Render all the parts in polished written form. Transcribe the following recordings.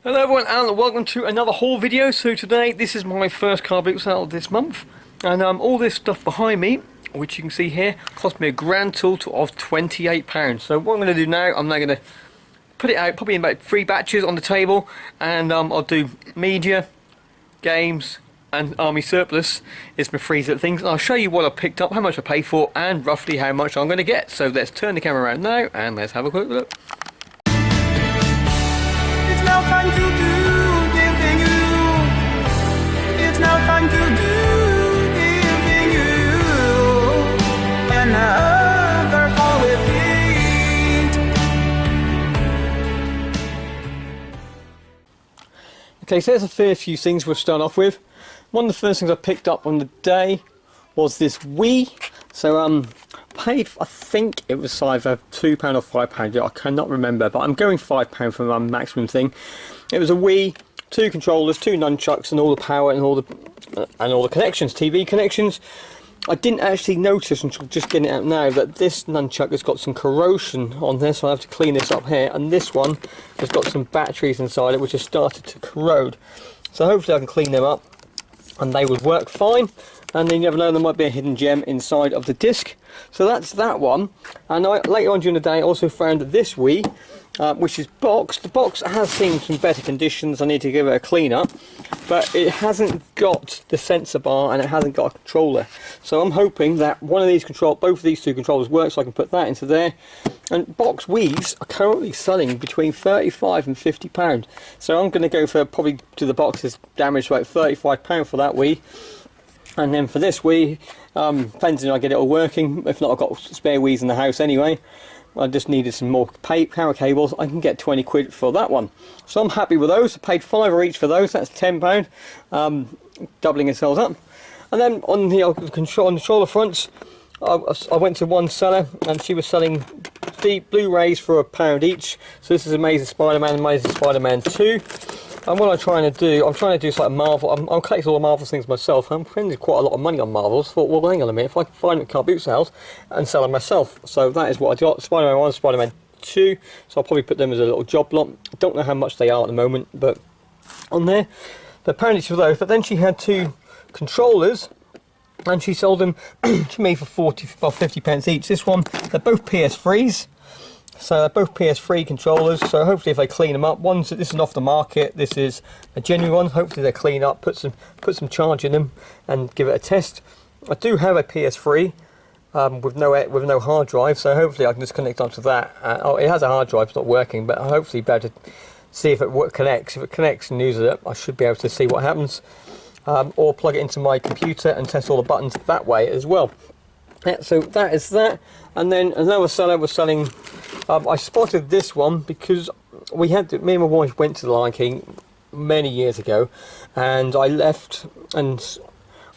Hello everyone and welcome to another haul video. So today this is my first car boot sale this month, and all this stuff behind me, which you can see here, cost me a grand total of £28. So what I'm going to do now, I'm now going to put it out probably in about 3 batches on the table, and I'll do media, games and army surplus is my 3 things, and I'll show you what I picked up, how much I paid for, and roughly how much I'm going to get. So let's turn the camera around now and let's have a quick look. It's now time to do giving you. It's now time to do giving you another haul with Pete. Okay, so there's a fair few things we'll start off with. One of the first things I picked up on the day was this Wii. So paid, I think it was either £2 or £5, I cannot remember, but I'm going £5 for my maximum thing. It was a Wii, 2 controllers, 2 nunchucks, and all the power and all the connections, TV connections. I didn't actually notice until just getting it out now that this nunchuck has got some corrosion on there, so I have to clean this up here, and this one has got some batteries inside it which have started to corrode. So hopefully I can clean them up and they would work fine. And then you never know, there might be a hidden gem inside of the disc. So that's that one. And later on during the day I also found this Wii, which is boxed. The box has seen some better conditions. I need to give it a clean up, but it hasn't got the sensor bar and it hasn't got a controller. So I'm hoping that one of these both of these 2 controllers work, so I can put that into there. And box Wiis are currently selling between £35 and £50. So I'm going to go for, probably to the box is damaged, about £35 for that Wii. And then for this Wii, depends if I get it all working. If not, I've got spare Wiis in the house anyway. I just needed some more power cables. I can get 20 quid for that one. So I'm happy with those. I paid £5 each for those. That's £10, doubling themselves up. And then on the controller fronts, I went to one seller and she was selling deep Blu-rays for £1 each. So this is Amazing Spider-Man, Amazing Spider-Man 2. And what I'm trying to do like Marvel. I'm collecting all the Marvel things myself. I'm spending quite a lot of money on Marvels. I thought, well, hang on a minute, if I can find them at car boot sales and sell them myself. So that is what I got. Spider-Man 1, Spider-Man 2. So I'll probably put them as a little job lot. I don't know how much they are at the moment, but on there. But apparently for those. But then she had 2 controllers, and she sold them to me for 50 pence each. This one, they're both PS3s. So they're both PS3 controllers, so hopefully if they clean them up, this is off the market, this is a genuine one, hopefully they clean up, put some charge in them and give it a test. I do have a PS3 with no hard drive, so hopefully I can just connect onto that. It has a hard drive, it's not working, but hopefully be able to see if it connects. If it connects and uses it, I should be able to see what happens. Or plug it into my computer and test all the buttons that way as well. Yeah, so that is that. And then another seller was selling, I spotted this one because me and my wife went to the Lion King many years ago, and I left and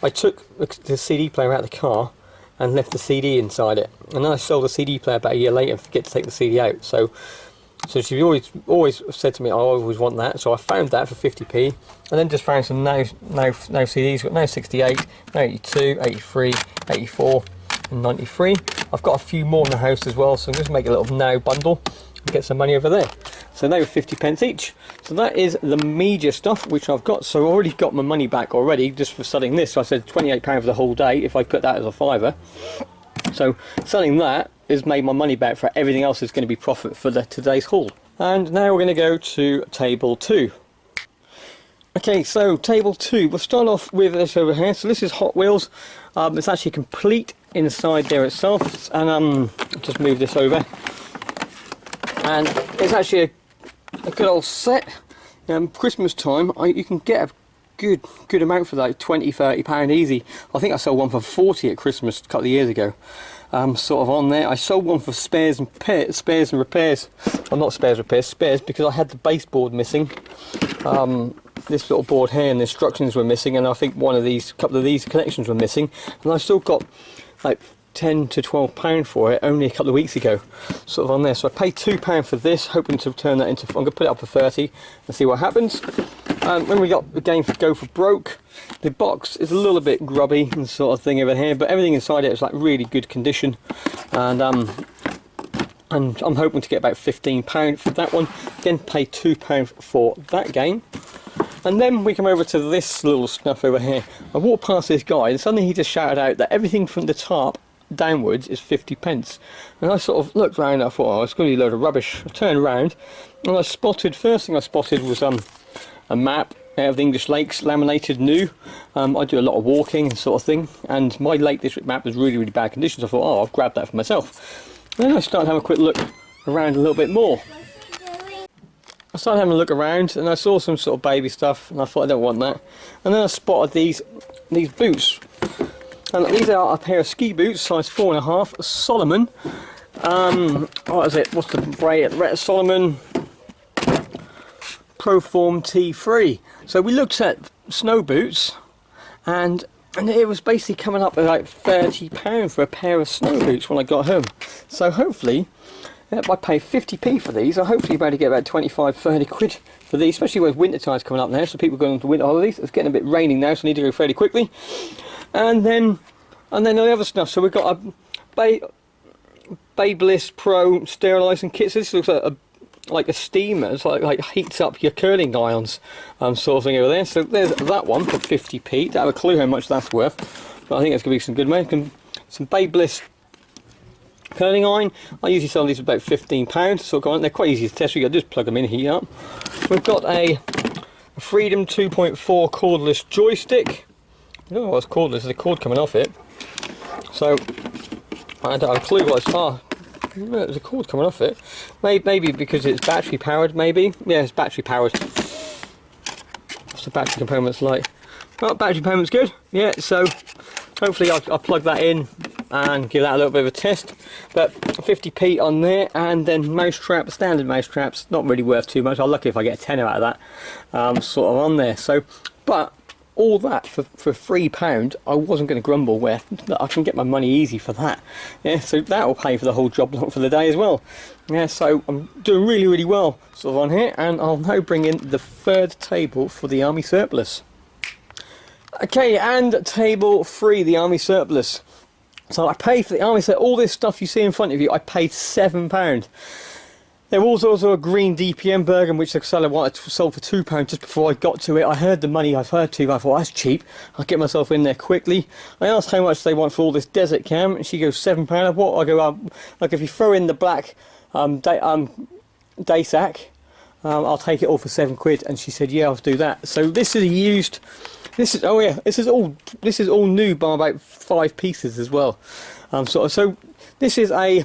I took the CD player out of the car and left the CD inside it, and then I sold the CD player about a year later and forget to take the CD out. So she always said to me, I always want that, so I found that for 50p, and then just found some now CDs. Got now 68, now 82, 83, 84 and 93. I've got a few more in the house as well, so I'm just make a little now bundle and get some money over there. So they were 50 pence each. So that is the media stuff which I've got. So I already got my money back already just for selling this. So I said £28 for the whole day if I put that as a £5. So selling that has made my money back for everything else is going to be profit for today's haul. And now we're going to go to table 2. Okay, so table 2, we'll start off with this over here. So this is Hot Wheels. It's actually complete inside there itself, and just move this over. And it's actually a good old set. Christmas time, you can get a good amount for that, £20–30 easy. I think I sold one for 40 at Christmas a couple of years ago. Sort of on there. I sold one for spares and repairs. Well, not spares, repairs, spares, because I had the baseboard missing. This little board here and the instructions were missing, and I think couple of these connections were missing, and I still got like £10 to £12 for it only a couple of weeks ago, sort of on there. So I paid £2 for this, hoping to turn that into, I'm going to put it up for 30 and see what happens. When we got the game for Go for Broke, the box is a little bit grubby and sort of thing over here, but everything inside it is like really good condition, and and I'm hoping to get about £15 for that one. Again, pay £2 for that game. And then we come over to this little stuff over here. I walked past this guy and suddenly he just shouted out that everything from the top downwards is 50p. And I sort of looked around and I thought, oh, it's going to be a load of rubbish. I turned around and I spotted, first thing I spotted was a map out of the English Lakes, laminated new. I do a lot of walking and sort of thing, and my Lake District map was really bad condition, so I thought, oh, I'll grab that for myself. And then I started having a quick look around a little bit more. I started having a look around and I saw some sort of baby stuff and I thought, I don't want that. And then I spotted these boots. And these are a pair of ski boots, size 4.5, Solomon. What is it? What's the brand? Solomon Proform T3. So we looked at snow boots, and it was basically coming up at like £30 for a pair of snow boots when I got home. So hopefully, if I pay 50p for these, I'll hopefully be able to get about 25-30 quid for these, especially when winter time's coming up now, so people are going on to winter holidays. It's getting a bit raining now, so I need to go fairly quickly. And then the other stuff. So we've got a Babyliss Pro sterilising kit. So this looks like a steamer. It's like heats up your curling irons, sort of thing over there. So there's that one for 50p. Don't have a clue how much that's worth, but I think it's going to be some good money. Some Babyliss curling iron. I usually sell these for about £15. So they're quite easy to test. You got to just plug them in, heat up. We've got a Freedom 2.4 cordless joystick. I don't know what's cordless. There's a cord coming off it. So I don't have a clue what it's for. There's a cord coming off it. Maybe because it's battery powered, maybe. Yeah, it's battery powered. What's the battery components like? Well, battery component's good. Yeah, so hopefully I'll plug that in and give that a little bit of a test. But 50p on there, and then mousetrap, standard mousetraps, not really worth too much. I'm lucky if I get a tenner out of that, sort of on there. So, but all that for £3, I wasn't going to grumble where I can get my money easy for that. Yeah, so that will pay for the whole job for the day as well. Yeah, so I'm doing really well sort of on here, and I'll now bring in the third table for the army surplus. Okay, and table 3, the army surplus. So I paid for the army surplus, all this stuff you see in front of you, I paid £7. There was also a green DPM burger, which the seller wanted to sell for £2 just before I got to it. I heard the money I've heard to, I thought, that's cheap. I'll get myself in there quickly. I asked how much they want for all this desert cam, and she goes £7. I go, like if you throw in the black day sack, I'll take it all for £7. And she said, yeah, I'll do that. So this is a used, this is all new by about 5 pieces as well. So this is a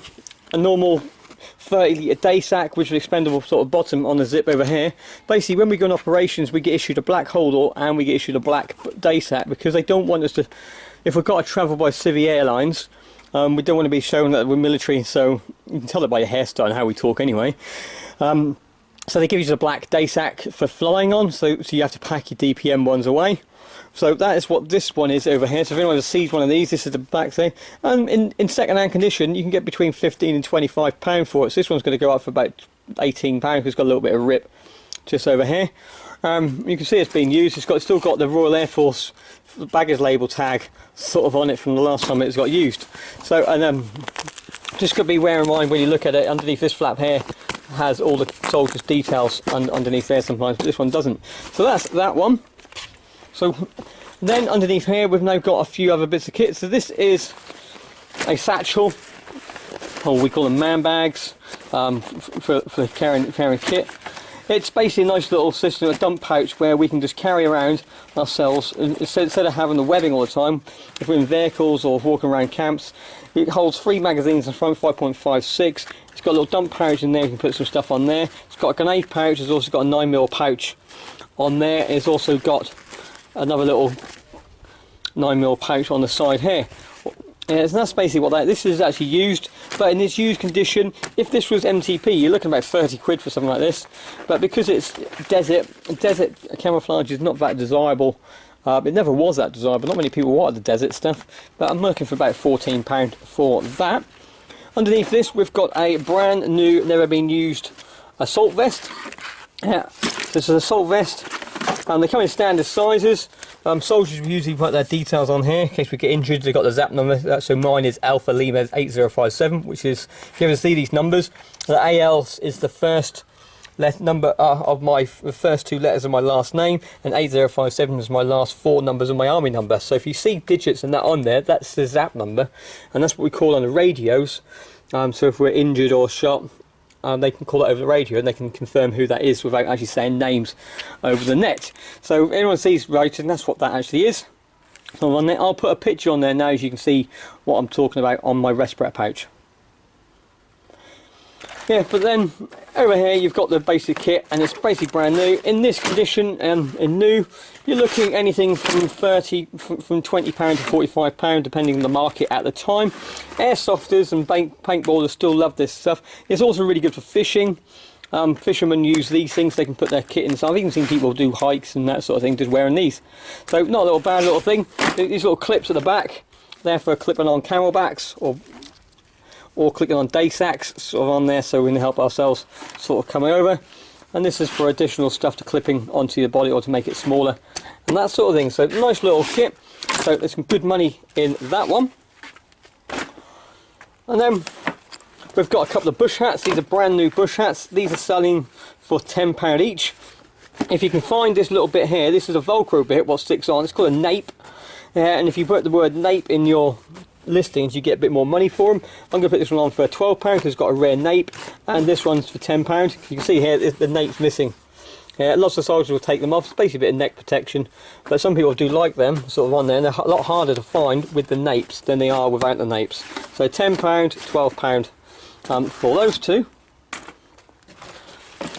normal 30-litre day sack, which is expendable sort of bottom on the zip over here. Basically, when we go on operations, we get issued a black holdall and we get issued a black day sack, because they don't want us to, if we've got to travel by Civvy Airlines, we don't want to be shown that we're military, so you can tell it by your hairstyle and how we talk anyway. So they give you the black day sack for flying on, so you have to pack your DPM ones away. So that is what this one is over here. So if anyone sees one of these, this is the back thing. And in second-hand condition, you can get between £15 and £25 for it. So this one's going to go up for about £18 because it's got a little bit of rip just over here. You can see it's being used. It's still got the Royal Air Force baggage label tag sort of on it from the last time it was got used. So, and just got to be aware in mind when you look at it, underneath this flap here has all the soldier's details underneath there sometimes, but this one doesn't. So that's that one. So then underneath here we've now got a few other bits of kit. So this is a satchel, or we call them man bags, for carrying kit. It's basically a nice little system, a dump pouch where we can just carry around ourselves instead of having the webbing all the time. If we're in vehicles or walking around camps, it holds 3 magazines in front, 5.56. It's got a little dump pouch in there, you can put some stuff on there. It's got a grenade pouch, it's also got a 9mm pouch on there. It's also got another little 9mm pouch on the side here. Yeah, so that's basically what this is actually used, but in its used condition, if this was MTP, you're looking about 30 quid for something like this. But because it's desert camouflage is not that desirable. It never was that desirable. Not many people wanted the desert stuff, but I'm looking for about £14 for that. Underneath this, we've got a brand new, never been used assault vest. Yeah, this is an assault vest. They come in standard sizes. Soldiers usually put their details on here in case we get injured. They've got the ZAP number, so mine is Alpha Lima 8057, which is, if you ever see these numbers, the AL is the first number of my first 2 letters of my last name, and 8057 is my last 4 numbers of my army number. So if you see digits and that on there, that's the ZAP number, and that's what we call on the radios. So if we're injured or shot, they can call it over the radio and they can confirm who that is without actually saying names over the net. So if anyone sees writing, that's what that actually is. So on there, I'll put a picture on there now, as you can see what I'm talking about on my respirator pouch. Yeah, but then over here you've got the basic kit, and it's basically brand new. In this condition and in new, you're looking anything from from £20 to £45, depending on the market at the time. Airsofters and paintballers still love this stuff. It's also really good for fishing. Fishermen use these things, they can put their kit in. So I've even seen people do hikes and that sort of thing just wearing these. So not a little bad little thing. These little clips at the back, they're for clipping on camelbacks or clicking on day sacks sort of on there, so we can help ourselves sort of coming over. And this is for additional stuff to clipping onto your body or to make it smaller and that sort of thing. So nice little kit. So there's some good money in that one. And then we've got a couple of bush hats. These are brand new bush hats. These are selling for £10 each. If you can find this little bit here, this is a Velcro bit what sticks on. It's called a nape, and if you put the word nape in your listings, you get a bit more money for them. I'm going to put this one on for £12 because it's got a rare nape, and this one's for £10. You can see here the nape's missing. Lots of soldiers will take them off. It's basically a bit of neck protection, but some people do like them sort of on there, and they're a lot harder to find with the napes than they are without the napes. So £10, £12 for those two.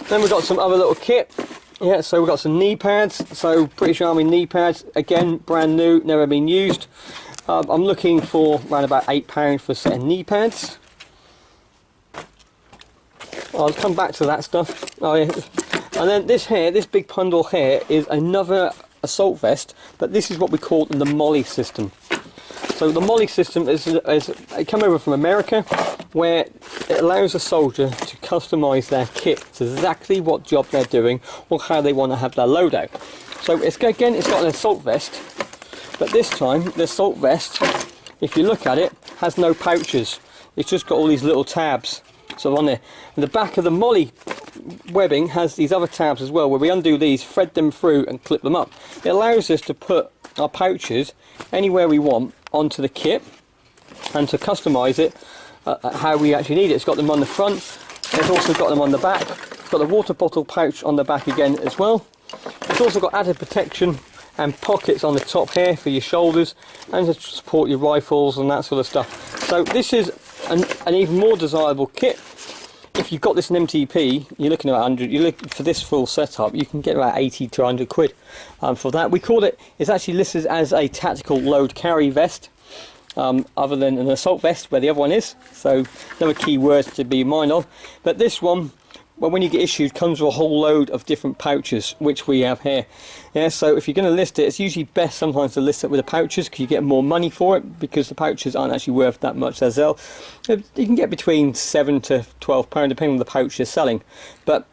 Then we've got some other little kit. Yeah, so we've got some knee pads. So British Army knee pads, again brand new, never been used. I'm looking for around about £8 for a set of knee pads. I'll come back to that stuff. Oh, yeah. And then this here, this big bundle here, is another assault vest, but this is what we call the Molly system. So the Molly system is it came over from America, where it allows a soldier to customise their kit to exactly what job they're doing or how they want to have their loadout. So it's got an assault vest. But this time, the assault vest, if you look at it, has no pouches. It's just got all these little tabs sort of on there. And the back of the Molly webbing has these other tabs as well, where we undo these, thread them through and clip them up. It allows us to put our pouches anywhere we want onto the kit and to customise it how we actually need it. It's got them on the front, it's also got them on the back. It's got the water bottle pouch on the back again as well. It's also got added protection and pockets on the top here for your shoulders and to support your rifles and that sort of stuff. So this is an even more desirable kit. If you've got this in MTP, you're looking at 100. You look for this full setup, you can get about 80 to 100 quid for that. We call it. It's actually listed as a tactical load carry vest, other than an assault vest, where the other one is. So another key words to be in mind of. But this one, well, when you get issued, comes with a whole load of different pouches, which we have here. Yeah, so if you're going to list it, it's usually best sometimes to list it with the pouches because you get more money for it, because the pouches aren't actually worth that much as well. You can get between £7 to £12 depending on the pouch you're selling. But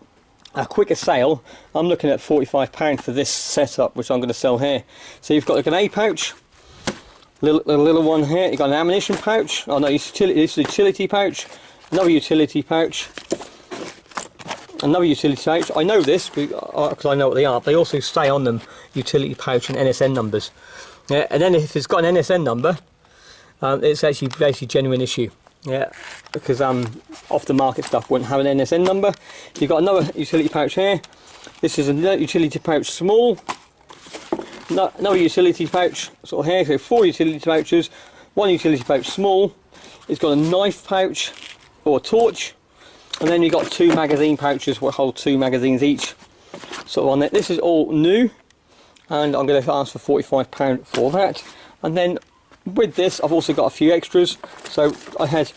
a quicker sale, I'm looking at £45 for this setup, which I'm going to sell here. So you've got like an A pouch, a little one here. You've got an ammunition pouch. Oh no, this is a utility pouch. Another utility pouch. Another utility pouch. I know this because I know what they are. They also say on them utility pouch and NSN numbers. Yeah, and then if it's got an NSN number, it's actually basically genuine issue. Yeah, because off the market stuff wouldn't have an NSN number. You've got another utility pouch here. This is another utility pouch small. Another utility pouch sort of here. So 4 utility pouches. 1 utility pouch small. It's got a knife pouch or a torch. And then you've got 2 magazine pouches which hold 2 magazines each sort of on it. This is all new, and I'm going to ask for £45 for that. And then with this I've also got a few extras. So I had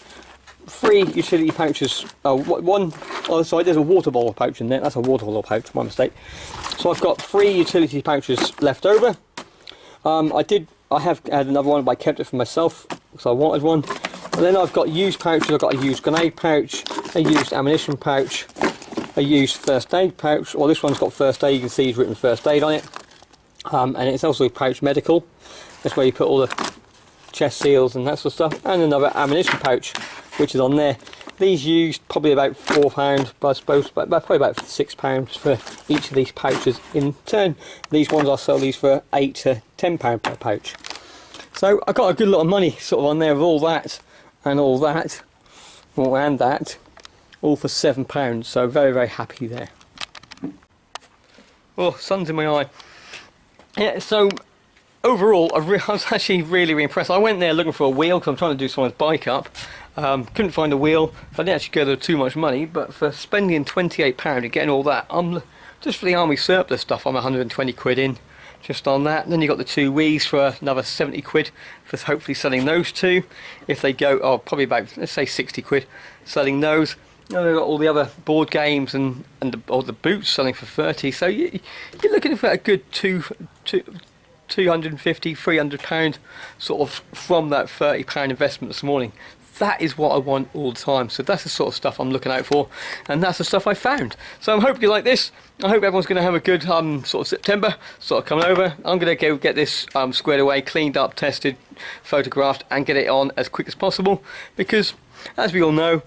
3 utility pouches. Sorry, there's a water bottle pouch in there. That's a water bottle pouch, my mistake. So I've got 3 utility pouches left over. I have had another one, but I kept it for myself because I wanted one. And then I've got used pouches. I've got a used grenade pouch, a used ammunition pouch, a used first aid pouch. Well, this one's got first aid. You can see it's written first aid on it. and it's also pouch medical. That's where you put all the chest seals and that sort of stuff, and another ammunition pouch which is on there. These used probably about £4, but I suppose probably about £6 for each of these pouches in turn. These ones I sell these for £8 to £10 per pouch. So I got a good lot of money sort of on there with all that and all that, and that, all for £7. So very, very happy there. Oh, sun's in my eye. Yeah, so overall, I was actually really impressed. I went there looking for a wheel because I'm trying to do someone's bike up. Couldn't find a wheel. I didn't actually go there too much money, but for spending £28 and getting all that, just for the army surplus stuff, I'm 120 quid in just on that. And then you got the two Wii's for another 70 quid for hopefully selling those two. If they go, oh, probably about, let's say 60 quid selling those. And they've got all the other board games and all the boots selling for 30. So you're looking for a good 250, 300 pound sort of from that £30 investment this morning. That is what I want all the time. So that's the sort of stuff I'm looking out for, and that's the stuff I found. So I'm hoping you like this. I hope everyone's going to have a good sort of September, sort of coming over. I'm going to go get this squared away, cleaned up, tested, photographed, and get it on as quick as possible, because as we all know,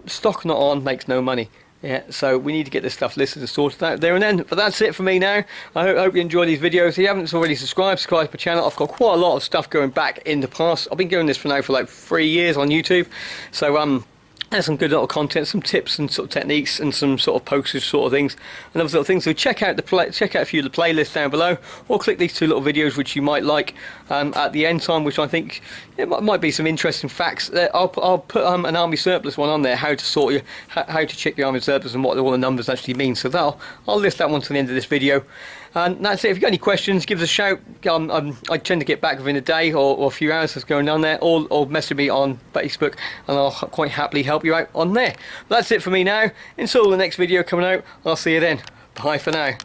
stock not on makes no money. Yeah, so we need to get this stuff listed and sorted out there and then. But that's it for me now. I hope you enjoy these videos. If you haven't already subscribe to my channel. I've got quite a lot of stuff going back in the past. I've been doing this for like 3 years on YouTube. So there's some good little content, some tips and sort of techniques, and some sort of postage sort of things and other sort of things. So check out a few of the playlists down below, or click these two little videos which you might like at the end time, which I think might be some interesting facts. I'll put an army surplus one on there, how to check the army surplus and what all the numbers actually mean. So I'll list that one to the end of this video. And that's it. If you've got any questions, give us a shout. I tend to get back within a day or a few hours that's going on there, or message me on Facebook, and I'll quite happily help you out on there. But that's it for me now. Until the next video coming out, I'll see you then. Bye for now.